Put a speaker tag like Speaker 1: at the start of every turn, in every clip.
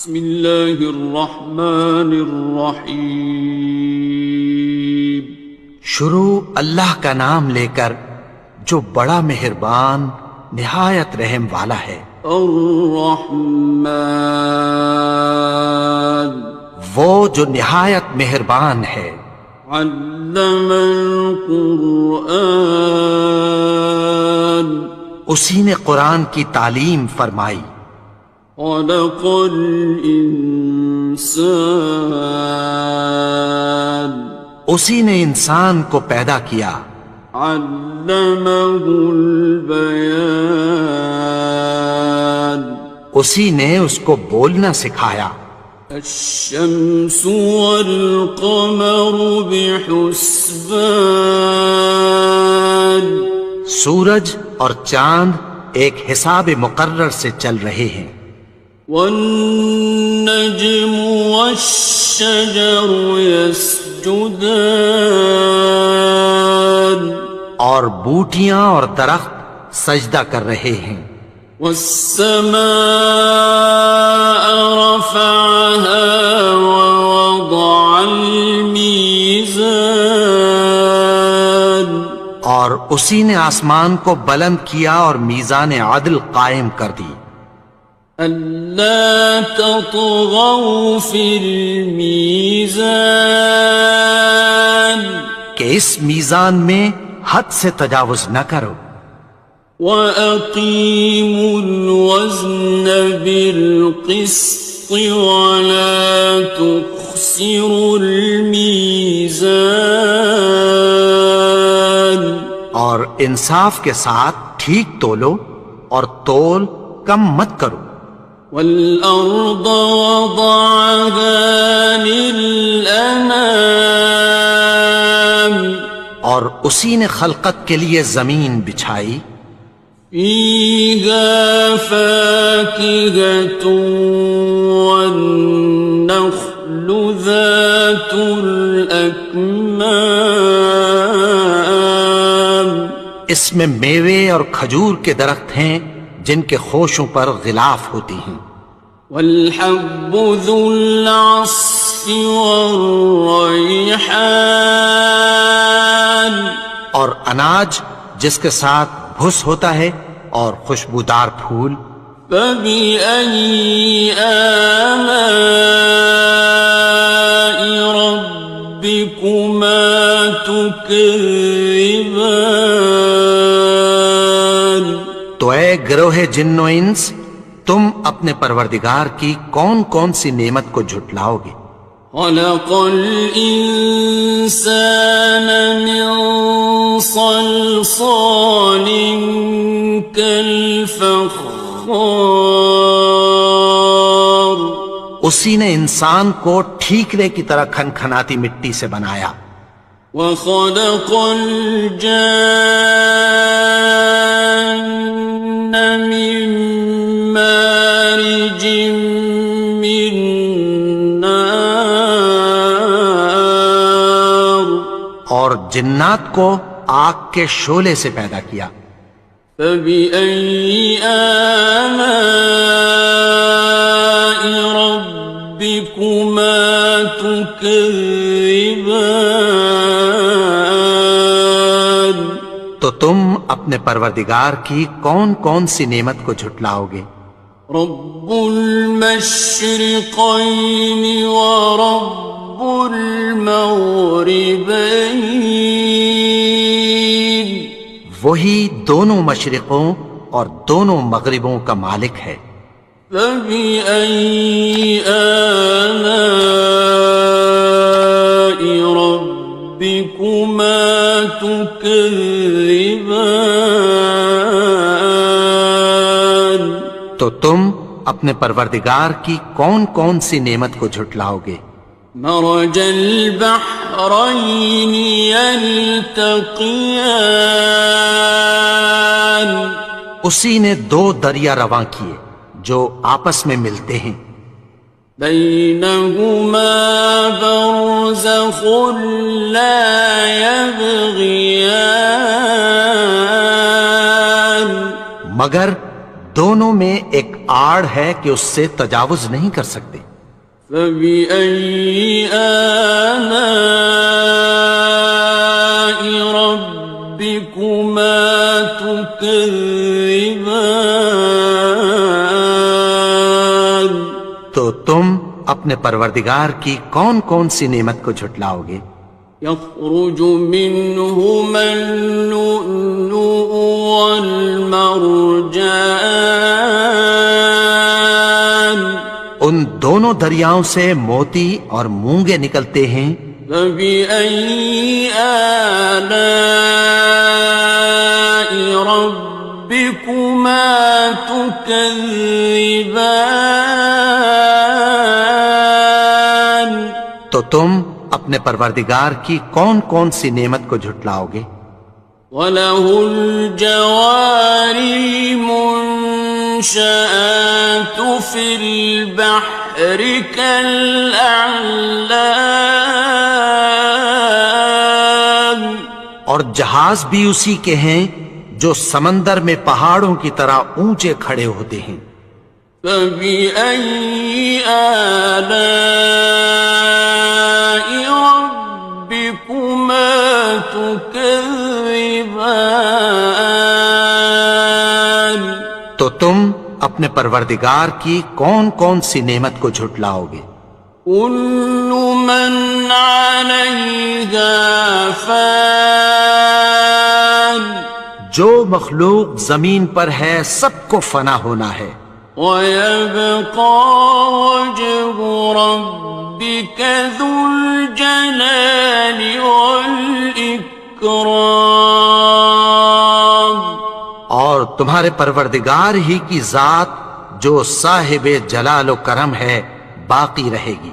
Speaker 1: بسم اللہ الرحمن الرحیم۔
Speaker 2: شروع اللہ کا نام لے کر جو بڑا مہربان نہایت رحم والا ہے۔
Speaker 1: الرحمن،
Speaker 2: وہ جو نہایت مہربان ہے۔
Speaker 1: علم القرآن،
Speaker 2: اسی نے قرآن کی تعلیم فرمائی۔
Speaker 1: خلق الانسان،
Speaker 2: اسی نے انسان کو پیدا کیا۔
Speaker 1: علمہ البیان،
Speaker 2: اسی نے اس کو بولنا سکھایا۔
Speaker 1: الشمس والقمر بحسبان،
Speaker 2: سورج اور چاند ایک حساب مقرر سے چل رہے ہیں۔
Speaker 1: والنجم والشجر يسجدان،
Speaker 2: اور بوٹیاں اور درخت سجدہ کر رہے ہیں۔
Speaker 1: والسماء رفعها ووضع الميزان،
Speaker 2: اور اسی نے آسمان کو بلند کیا اور میزان عدل قائم کر دی۔
Speaker 1: ألا تطغوا في الميزان،
Speaker 2: کہ اس میزان میں حد سے تجاوز نہ کرو۔
Speaker 1: وَأَقِيمُوا الْوَزْنَ بِالْقِسْطِ وَلَا تُخْسِرُوا الْمِيزَانَ،
Speaker 2: اور انصاف کے ساتھ ٹھیک تولو اور تول کم مت کرو۔
Speaker 1: وَالْأَرْضَ وَضَعَهَا لِلْأَنَامِ،
Speaker 2: اور اسی نے خلقت کے لیے زمین بچھائی۔
Speaker 1: فِيهَا فَاكِهَةٌ وَالنَّخْلُ ذَاتُ الْأَكْمَامِ،
Speaker 2: اس میں میوے اور کھجور کے درخت ہیں جن کے خوشوں پر غلاف ہوتی ہیں۔
Speaker 1: وَالْحَبُّ ذُو الْعَصْفِ وَالرَّيْحَانِ،
Speaker 2: اور اناج جس کے ساتھ بھس ہوتا ہے اور خوشبودار پھول۔
Speaker 1: فَبِأَيِّ آلَاءِ رَبِّكُمَا تُكَذِّبَانِ،
Speaker 2: تو اے گروہ جن و انس، تم اپنے پروردگار کی کون کون سی نعمت کو جھٹلاؤ گے؟
Speaker 1: خَلَقَ الْإِنسَانَ مِنْ صَلْصَالٍ كَالْفَخَّارِ،
Speaker 2: اسی نے انسان کو ٹھیکرے کی طرح کھنکھناتی مٹی سے بنایا۔
Speaker 1: وَخَلَقَ الْجَانَّ مِن مَّارِجٍ مِّن نَّارٍ،
Speaker 2: اور جنات کو آگ کے شعلے سے پیدا کیا۔
Speaker 1: فَبِأَيِّ آلَاءِ رَبِّكُمَا تُكَذِّبَانِ،
Speaker 2: تو تم اپنے پروردگار کی کون کون سی نعمت کو جھٹلاؤ گے؟
Speaker 1: رب المشرقین ورب المغربین،
Speaker 2: وہی دونوں مشرقوں اور دونوں مغربوں کا مالک ہے۔
Speaker 1: فَبِأَيِّ آلَاءِ رَبِّكُمَا تُكَذِّبَانِ،
Speaker 2: تو تم اپنے پروردگار کی کون کون سی نعمت کو جھٹلاؤ گے؟
Speaker 1: مرج البحرین یلتقیان،
Speaker 2: اسی نے دو دریا رواں کیے جو آپس میں ملتے ہیں۔
Speaker 1: بینہما برزخ لا یبغیان،
Speaker 2: مگر دونوں میں ایک آڑ ہے کہ اس سے تجاوز نہیں کر سکتے۔
Speaker 1: فبأي آلاء ربكما تكذبان؟
Speaker 2: تو تم اپنے پروردگار کی کون کون سی نعمت کو جھٹلاؤ گے؟
Speaker 1: يخرج منهما اللؤلؤ والمرجان
Speaker 2: ان دونوں دریاؤں سے موتی اور مونگے نکلتے ہیں۔
Speaker 1: فبأي آلاء ربكما تكذبان؟
Speaker 2: تو تم اپنے پروردگار کی کون کون سی نعمت کو جھٹلاؤ گے؟
Speaker 1: وَلَهُ الْجَوَارِ الْمُنشَآتُ فِي الْبَحْرِ كَالْأَعْلَامِ،
Speaker 2: اور جہاز بھی اسی کے ہیں جو سمندر میں پہاڑوں کی طرح اونچے کھڑے ہوتے ہیں۔
Speaker 1: فَبِأَيِّ آلَاءِ رَبِّكُمَا تُكَذِّبَانِ؟
Speaker 2: تو تم اپنے پروردگار کی کون کون سی نعمت کو جھٹلاؤ گے؟
Speaker 1: كُلُّ مَنْ عَلَيْهَا فَانٍ،
Speaker 2: جو مخلوق زمین پر ہے سب کو فنا ہونا ہے۔
Speaker 1: وَيَبْقَى وَجْهُ رَبِّكَ ذُو الْجَلَالِ وَالْإِكْرَامِ،
Speaker 2: اور تمہارے پروردگار ہی کی ذات جو صاحب جلال و کرم ہے باقی رہے گی۔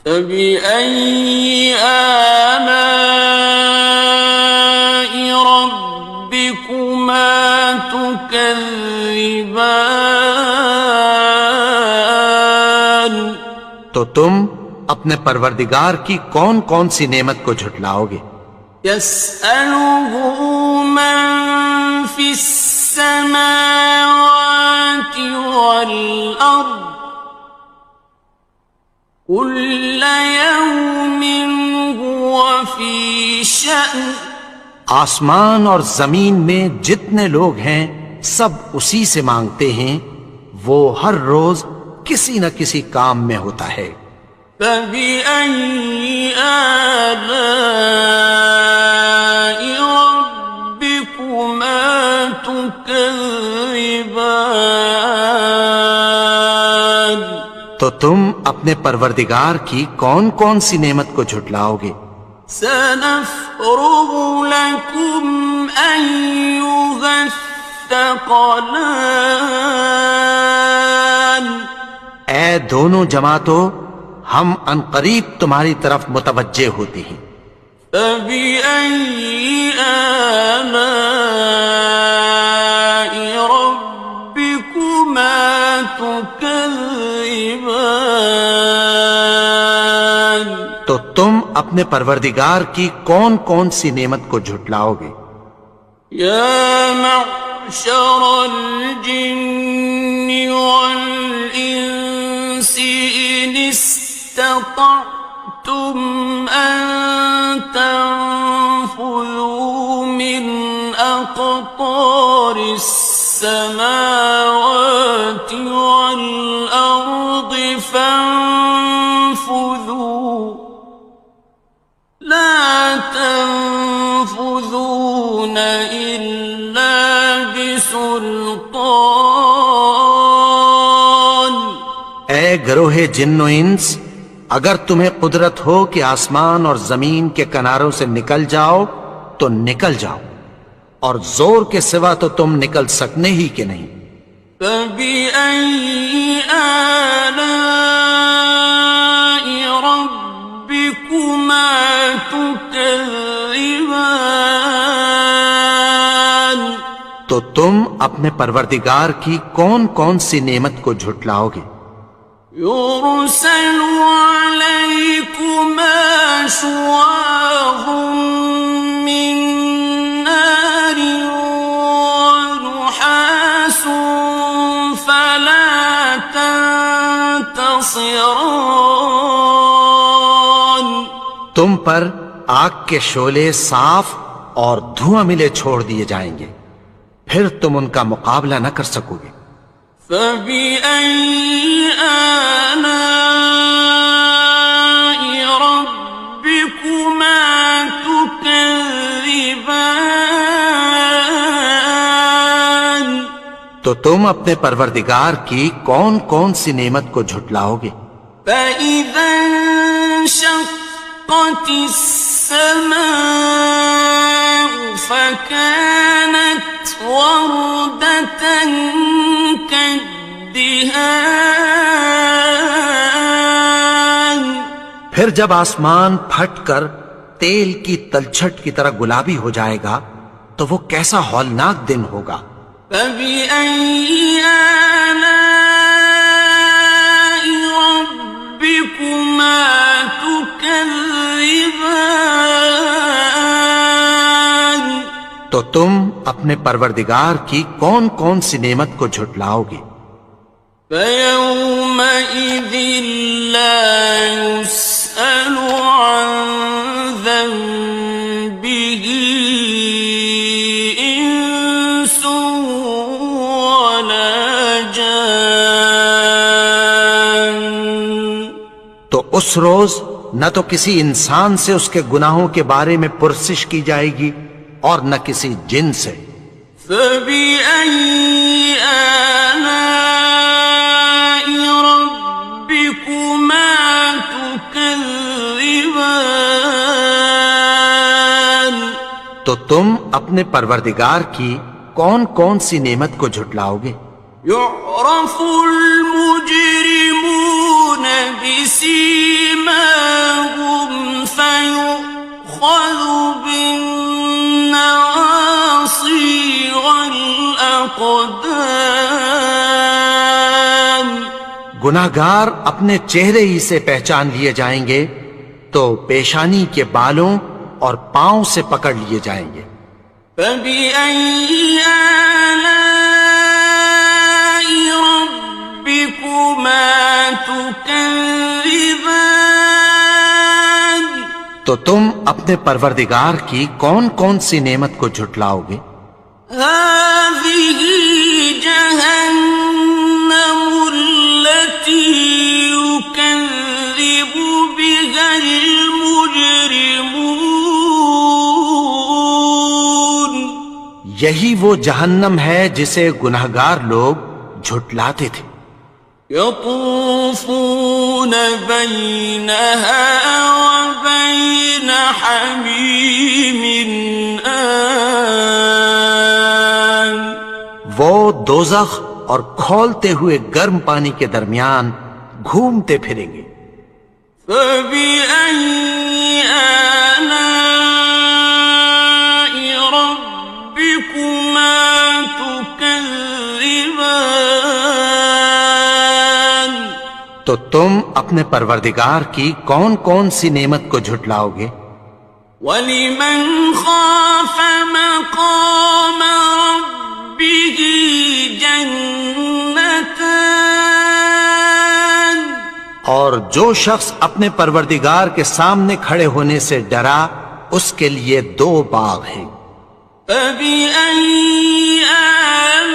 Speaker 1: فَبِأَيِّ آلَاءِ رَبِّكُمَا تُكَذِّبَانِ؟
Speaker 2: تو تم اپنے پروردگار کی کون کون سی نعمت کو جھٹلاؤ گے؟
Speaker 1: يَسْأَلُهُ مَن فِي السَّمَاوَاتِ وَالْأَرْضِ كُلَّ يَوْمٍ هُوَ فِي شَأْنٍ،
Speaker 2: آسمان اور زمین میں جتنے لوگ ہیں سب اسی سے مانگتے ہیں، وہ ہر روز کسی نہ کسی کام میں ہوتا ہے۔
Speaker 1: فَبِأَيِّ آلَاءِ رَبِّكُمَا تُكَذِّبَانِ؟
Speaker 2: تو تم اپنے پروردگار کی کون کون سی نعمت کو جھٹلاؤ گے؟
Speaker 1: سَنَفْرُغُ لَكُمْ أَيُّهَ الثَّقَلَانِ؟
Speaker 2: اے دونوں جماعتوں، ہم عنقریب تمہاری طرف متوجہ ہوتے ہیں۔
Speaker 1: فَبِأَيِّ آلَاءِ رَبِّكُمَا تُكَذِّبَانِ؟
Speaker 2: تو تم اپنے پروردگار کی کون کون سی نعمت کو جھٹلاؤ گے؟
Speaker 1: يَا مَعْشَرَ الْجِنِّ وَالْإِنسِ إِنِ اسْتَطَعْتُمْ أَن تَنفُذُوا مِنْ أَقْطَارِ السَّمَاوَاتِ وَالْأَرْضِ فَانفُذُوا لَا تَنفُذُونَ إِلَّا بِسُلْطَانٍ۔
Speaker 2: اے گروہ جن و انس، اگر تمہیں قدرت ہو کہ آسمان اور زمین کے کناروں سے نکل جاؤ تو نکل جاؤ، اور زور کے سوا تو تم نکل سکنے ہی کہ نہیں۔
Speaker 1: فَبِأَيِّ آلَاءِ رَبِّكُمَا تُكَذِّبَانِ؟
Speaker 2: تو تم اپنے پروردگار کی کون کون سی نعمت کو جھٹلاؤ گے؟
Speaker 1: يُرْسَلُ عَلَيْكُمَا شُوَاظٌ مِّن نَّارٍ وَنُحَاسٌ فَلَا ينتصران
Speaker 2: تم پر آگ کے شعلے صاف اور دھواں ملے چھوڑ دیے جائیں گے، پھر تم ان کا مقابلہ نہ کر سکو گے۔
Speaker 1: فبأي آلاء ربكما تكذبان
Speaker 2: تو تم اپنے پروردگار کی کون کون سی نعمت کو جھٹلاؤ گے؟
Speaker 1: فإذا انشقت السماء فكانت وردة كالدهان
Speaker 2: پھر جب آسمان پھٹ کر تیل کی تلچھٹ کی طرح گلابی ہو جائے گا تو وہ کیسا ہولناک دن ہوگا۔
Speaker 1: فبأي آلاء ربكما تكذبان
Speaker 2: تو تم اپنے پروردگار کی کون کون سی نعمت کو جھٹلاؤ گے؟
Speaker 1: فيومئذ لا يسأل عن ذنبه إنس ولا جان
Speaker 2: تو اس روز نہ تو کسی انسان سے اس کے گناہوں کے بارے میں پرسش کی جائے گی اور نہ کسی جن سے۔
Speaker 1: فبأي آلاء ربكما تكذبان
Speaker 2: تو تم اپنے پروردگار کی کون کون سی نعمت کو جھٹلاؤ گے؟
Speaker 1: يعرف المجرمون بسيماهم فيؤخذ بالنواصي والأقدام
Speaker 2: گناہگار اپنے چہرے ہی سے پہچان لیے جائیں گے تو پیشانی کے بالوں اور پاؤں سے پکڑ لیے جائیں گے۔
Speaker 1: فبأي آلاء ربكما تكذبان
Speaker 2: تو تم اپنے پروردگار کی کون کون سی نعمت کو جھٹلاؤ گے؟
Speaker 1: هذه جهنم التي يكذب بها المجرمون
Speaker 2: یہی وہ جہنم ہے جسے گناہگار لوگ جھٹلاتے تھے۔
Speaker 1: يطوفون بينها وبين حميم آن
Speaker 2: وہ دوزخ اور کھولتے ہوئے گرم پانی کے درمیان گھومتے پھریں گے۔
Speaker 1: فبأي آلاء ربكما تكذبان
Speaker 2: تو تم اپنے پروردگار کی کون کون سی نعمت کو جھٹلاؤ گے؟
Speaker 1: وَلِمَنْ خَافَ مَقَامَ رَبِّهِ جَنَّتَانِ
Speaker 2: اور جو شخص اپنے پروردگار کے سامنے کھڑے ہونے سے ڈرا اس کے لیے دو باغ ہیں۔
Speaker 1: فَبِأَيِّ آلَاءِ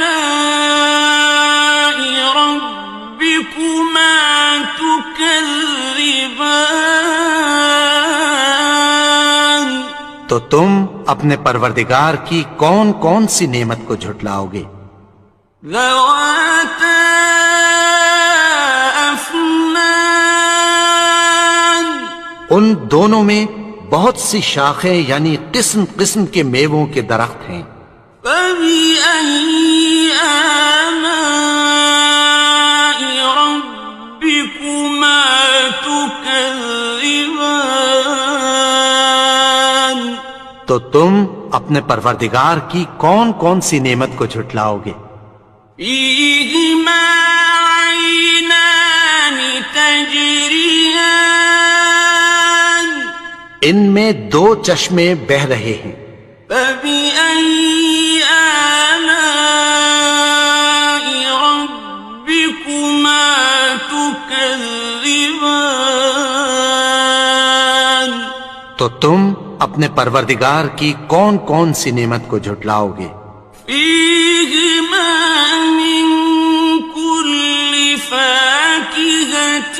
Speaker 1: رَبِّكُمَا تُكَذِّبَانِ
Speaker 2: تو تم اپنے پروردگار کی کون کون سی نعمت کو جھٹلاؤ گے؟
Speaker 1: ذَوَاتَا أَفْنَانٍ
Speaker 2: ان دونوں میں بہت سی شاخیں یعنی قسم قسم کے میووں کے درخت ہیں۔
Speaker 1: فَبِأَيِّ آلَاءِ رَبِّكُمَا تُكَذِّبَانِ
Speaker 2: تو تم اپنے پروردگار کی کون کون سی نعمت کو جھٹلاؤ گے؟
Speaker 1: فِيهِمَا عَيْنَانِ تَجْرِيَانِ
Speaker 2: ان میں دو چشمے بہہ رہے ہیں۔
Speaker 1: فَبِأَيِّ آلَاءِ رَبِّكُمَا تُكَذِّبَانِ تكذبان
Speaker 2: تو تم اپنے پروردگار کی کون کون سی نعمت کو جھٹلاؤ گے؟
Speaker 1: فيهما من كل فاكهة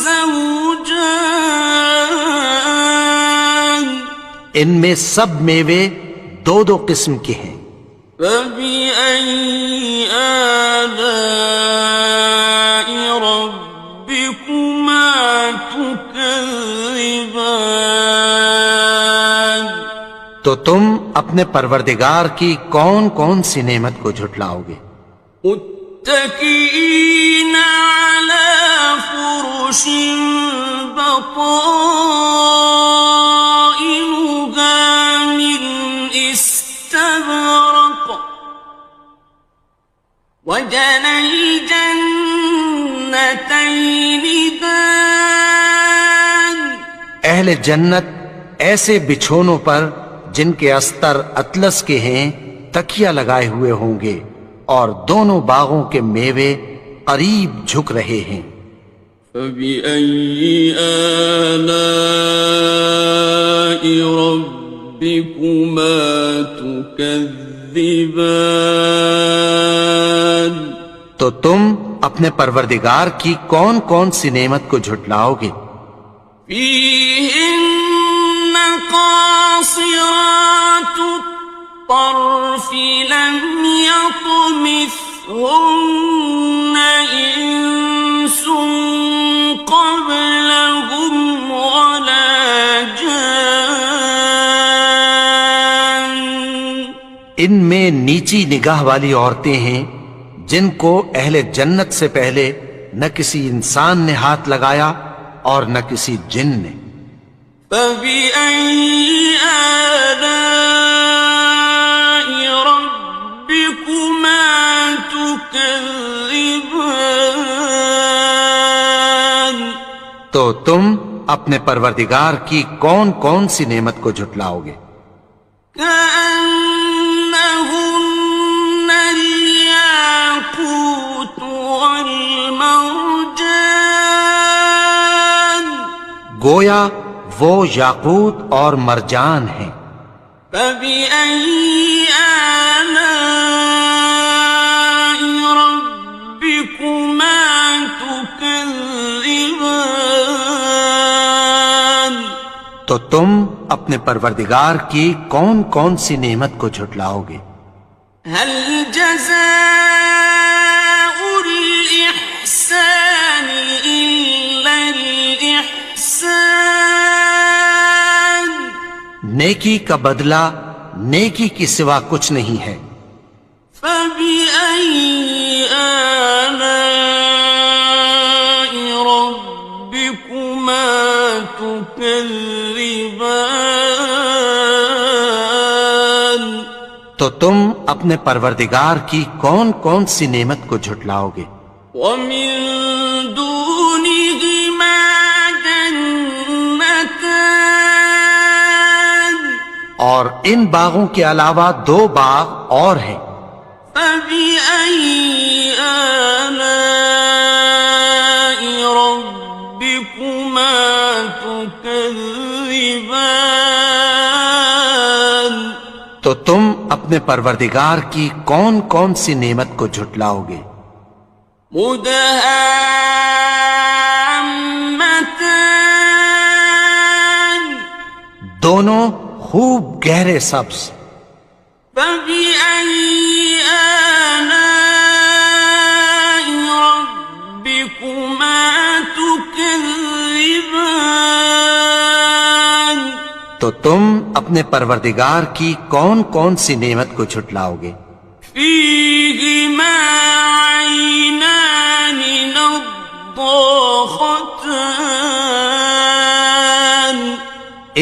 Speaker 1: زوجان
Speaker 2: ان میں سب میوے دو دو قسم کے ہیں۔
Speaker 1: فبأي آلاء ربكما تكذبان
Speaker 2: تو تم اپنے پروردگار کی کون کون سی نعمت کو جھٹلاؤ گے؟
Speaker 1: متكئين على فرش بطائنها من استبرق وجنى الجنتين دان
Speaker 2: اہل جنت ایسے بچھونوں پر جن کے استر اطلس کے ہیں تکیہ لگائے ہوئے ہوں گے، اور دونوں باغوں کے میوے قریب جھک رہے ہیں۔
Speaker 1: فبأي آلاء ربكما تكذبان
Speaker 2: تو تم اپنے پروردگار کی کون کون سی نعمت کو جھٹلاؤ گے؟
Speaker 1: فيهن قاصرات الطرف لم يطمثهن إنس قبلهم ولا جان
Speaker 2: ان میں نیچی نگاہ والی عورتیں ہیں جن کو اہل جنت سے پہلے نہ کسی انسان نے ہاتھ لگایا اور نہ کسی جن نے۔
Speaker 1: فبأي آلاء ربكما تكذبان
Speaker 2: تو تم اپنے پروردگار کی کون کون سی نعمت کو جھٹلاؤ گے؟
Speaker 1: كأنهن الياقوت والمرجان
Speaker 2: گویا وہ یاقوت اور مرجان ہیں۔
Speaker 1: فبأي آلاء ربكما تكذبان
Speaker 2: تو تم اپنے پروردگار کی کون کون سی نعمت کو جھٹلاؤ گے؟
Speaker 1: هل جزاء الإحسان إلا الإحسان
Speaker 2: نیکی کا بدلہ نیکی کی سوا کچھ نہیں ہے۔
Speaker 1: فبأي آلاء ربكما تكذبان
Speaker 2: تو تم اپنے پروردگار کی کون کون سی نعمت کو جھٹلاؤ گے؟
Speaker 1: ومن دونهما جنتان
Speaker 2: اور ان باغوں کے علاوہ دو باغ اور ہیں۔
Speaker 1: فبأي آلاء ربكما تكذبان
Speaker 2: تو تم اپنے پروردگار کی کون کون سی نعمت کو جھٹلاؤ گے؟
Speaker 1: مدهامتان
Speaker 2: دونوں خوب گہرے سبز۔
Speaker 1: فبأي آلاء ربكما تكذبان
Speaker 2: تو تم اپنے پروردگار کی کون کون سی نعمت کو جھٹلاؤ گے؟
Speaker 1: فيهما عينان نضاختان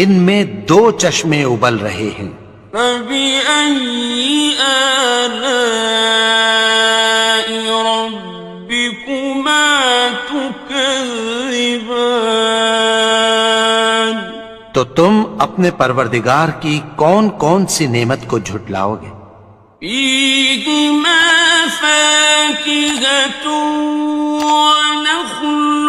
Speaker 2: ان میں دو چشمے ابل رہے ہیں۔
Speaker 1: فبأي آلاء ربكما تكذبان
Speaker 2: تو تم اپنے پروردگار کی کون کون سی نعمت کو جھٹلاؤ گے؟
Speaker 1: فيهما فاكهة ونخل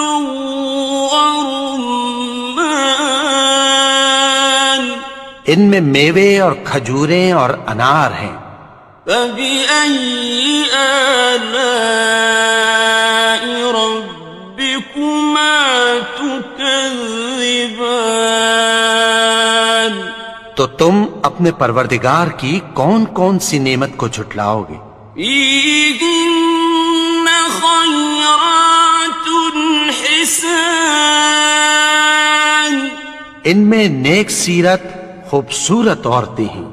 Speaker 1: ورمان
Speaker 2: ان میں میوے اور کھجوریں اور انار ہیں.
Speaker 1: فبأي آلاء ربكما تكذبان
Speaker 2: تو تم اپنے پروردگار کی کون کون سی نعمت کو جھٹلاؤ گے؟
Speaker 1: فيهن خيرات حسان
Speaker 2: ان میں نیک سیرت خوبصورت عورتیں ہیں.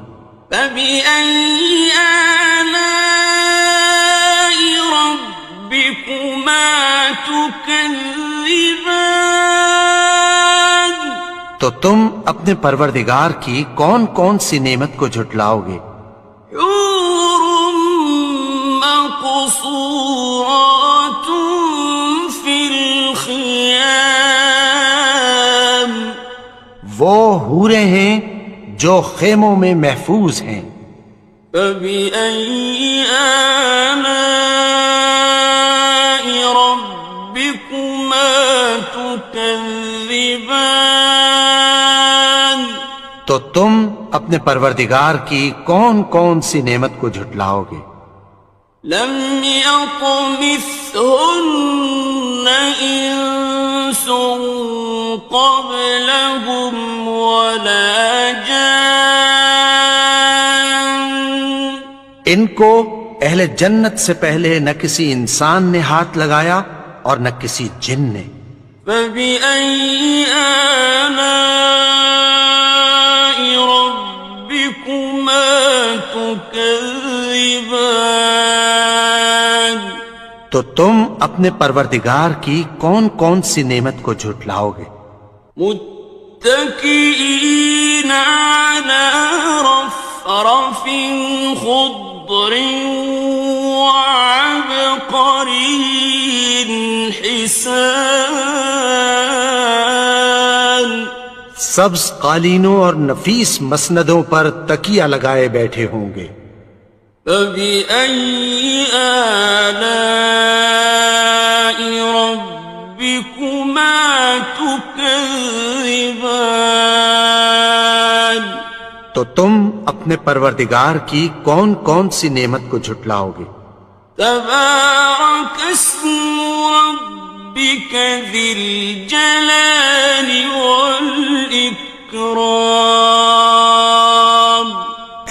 Speaker 1: فبأي آلاء ربكما تكذبان
Speaker 2: تو تم اپنے پروردگار کی کون کون سی نعمت کو جھٹلاؤ گے؟
Speaker 1: حور مقصورات في الخيام
Speaker 2: وہ حوریں ہیں جو خیموں میں محفوظ ہیں.
Speaker 1: فبأي آلاء ربكما تكذبان
Speaker 2: تو تم اپنے پروردگار کی کون کون سی نعمت کو جھٹلاؤ گے؟
Speaker 1: لم يطمثهن إنس قبلهم ولا جان
Speaker 2: ان کو اہل جنت سے پہلے نہ کسی انسان نے ہاتھ لگایا اور نہ کسی جن نے.
Speaker 1: فبأي آلاء ربكما تكذبان
Speaker 2: تو تم اپنے پروردگار کی کون کون سی نعمت کو جھٹلاؤ گے؟
Speaker 1: متكئين على رفرف خضر وعبقري حسان
Speaker 2: سبز قالینوں اور نفیس مسندوں پر تکیہ لگائے بیٹھے ہوں گے.
Speaker 1: فبأي آلاء ربكما تكذبان
Speaker 2: تو تم اپنے پروردگار کی کون کون سی نعمت کو جھٹلاؤ گے؟
Speaker 1: تبارك اسم ربك ذي الجلال والإكرام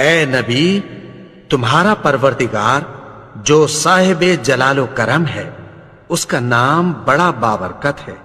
Speaker 2: اے نبی، تمہارا پروردگار جو صاحب جلال و کرم ہے، اس کا نام بڑا بابرکت ہے.